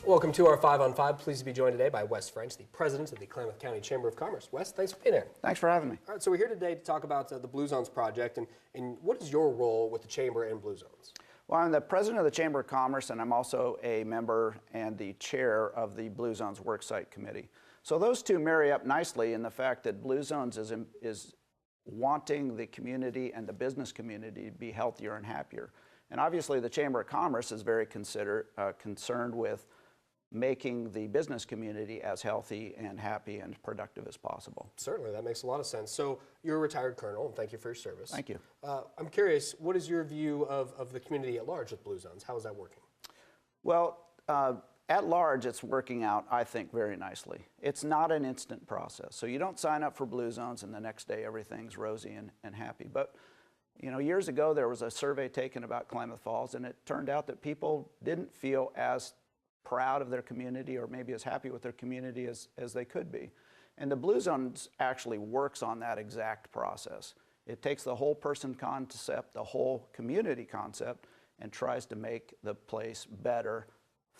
Welcome to our 5 on 5. Pleased to be joined today by Wes French, the president of the Klamath County Chamber of Commerce. Wes, thanks for being here. Thanks for having me. All right, so we're here today to talk about the Blue Zones project, and what is your role with the Chamber and Blue Zones? Well, I'm the president of the Chamber of Commerce, and I'm also a member and the chair of the Blue Zones Worksite Committee. So those two marry up nicely in the fact that Blue Zones is wanting the community and the business community to be healthier and happier. And obviously the Chamber of Commerce is very concerned with making the business community as healthy and happy and productive as possible. Certainly, that makes a lot of sense. So you're a retired colonel, and thank you for your service. Thank you. I'm curious, what is your view of the community at large with Blue Zones? How is that working? Well, at large, it's working out, I think, very nicely. It's not an instant process. So you don't sign up for Blue Zones and the next day everything's rosy and happy. But you know, years ago there was a survey taken about Klamath Falls, and it turned out that people didn't feel as proud of their community or maybe as happy with their community as they could be. And the Blue Zones actually works on that exact process. It takes the whole person concept, the whole community concept, and tries to make the place better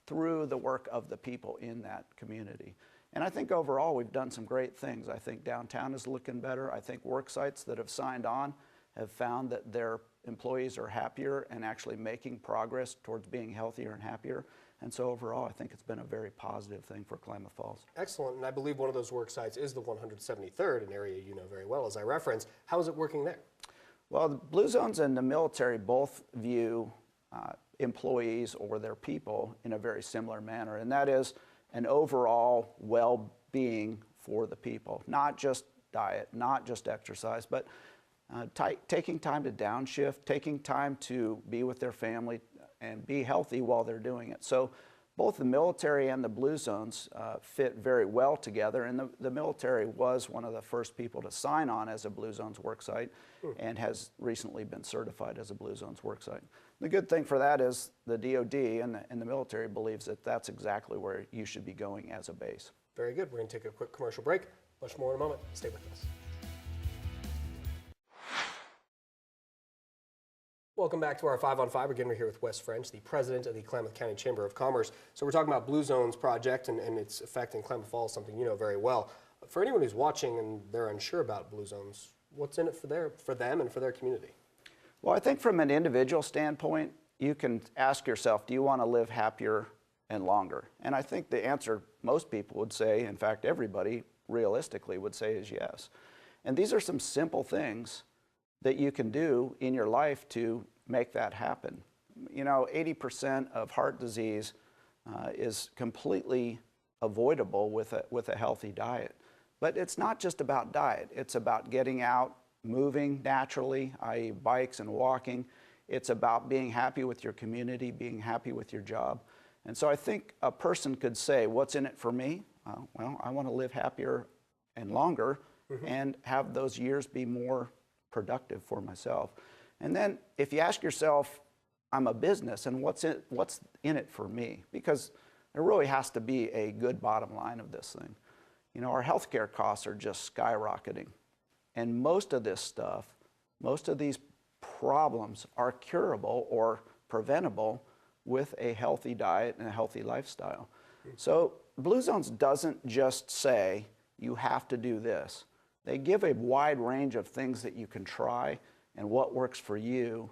through the work of the people in that community. And I think overall we've done some great things. I think downtown is looking better. I think work sites that have signed on have found that their employees are happier and actually making progress towards being healthier and happier. And so overall, I think it's been a very positive thing for Klamath Falls. Excellent, and I believe one of those work sites is the 173rd, an area you know very well, as I referenced. How is it working there? Well, the Blue Zones and the military both view employees or their people in a very similar manner, and that is an overall well-being for the people. Not just diet, not just exercise, but taking time to downshift, taking time to be with their family, and be healthy while they're doing it. So both the military and the Blue Zones fit very well together, and the military was one of the first people to sign on as a Blue Zones worksite and has recently been certified as a Blue Zones worksite. The good thing for that is the DoD and the military believes that that's exactly where you should be going as a base. Very good. We're going to take a quick commercial break. Much more in a moment. Stay with us. Welcome back to our 5 on 5. Again, we're here with Wes French, the president of the Klamath County Chamber of Commerce. So we're talking about Blue Zones project and its effect in Klamath Falls, something you know very well. For anyone who's watching and they're unsure about Blue Zones, what's in it for them and for their community? Well, I think from an individual standpoint, you can ask yourself, do you want to live happier and longer? And I think the answer most people would say, in fact, everybody realistically would say is yes. And these are some simple things that you can do in your life to make that happen. You know, 80% of heart disease is completely avoidable with a healthy diet. But it's not just about diet. It's about getting out, moving naturally, i.e. bikes and walking. It's about being happy with your community, being happy with your job. And so I think a person could say, what's in it for me? Well, I want to live happier and longer and have those years be more productive for myself. And then if you ask yourself, I'm a business, and what's in it for me? Because there really has to be a good bottom line of this thing. You know, our healthcare costs are just skyrocketing. And most of this stuff, most of these problems are curable or preventable with a healthy diet and a healthy lifestyle. So Blue Zones doesn't just say, you have to do this. They give a wide range of things that you can try and what works for you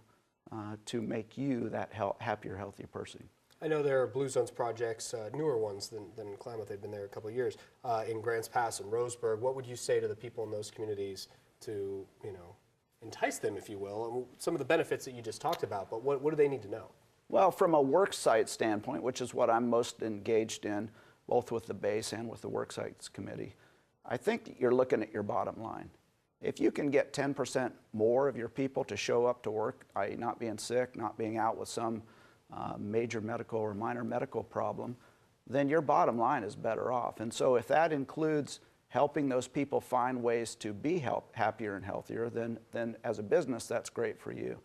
to make you that happier, healthier person. I know there are Blue Zones projects, newer ones than Klamath. They've been there a couple of years, in Grants Pass and Roseburg. What would you say to the people in those communities to, you know, entice them, if you will? Some of the benefits that you just talked about, but what do they need to know? Well, from a work site standpoint, which is what I'm most engaged in, both with the base and with the work sites committee, I think you're looking at your bottom line. If you can get 10% more of your people to show up to work, i.e. not being sick, not being out with some major medical or minor medical problem, then your bottom line is better off. And so if that includes helping those people find ways to be happier and healthier, then as a business, that's great for you.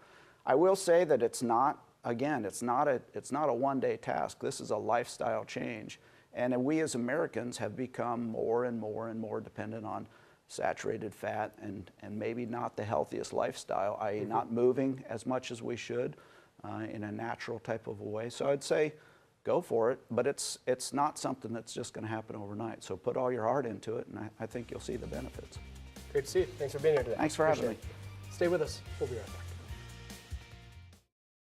I will say that it's not, again, it's not a one-day task. This is a lifestyle change. And we as Americans have become more and more and more dependent on saturated fat and maybe not the healthiest lifestyle, i.e. not moving as much as we should in a natural type of a way. So I'd say go for it. But it's not something that's just going to happen overnight. So put all your heart into it, and I think you'll see the benefits. Great to see you. Thanks for being here today. Thanks for having me. Stay with us. We'll be right back.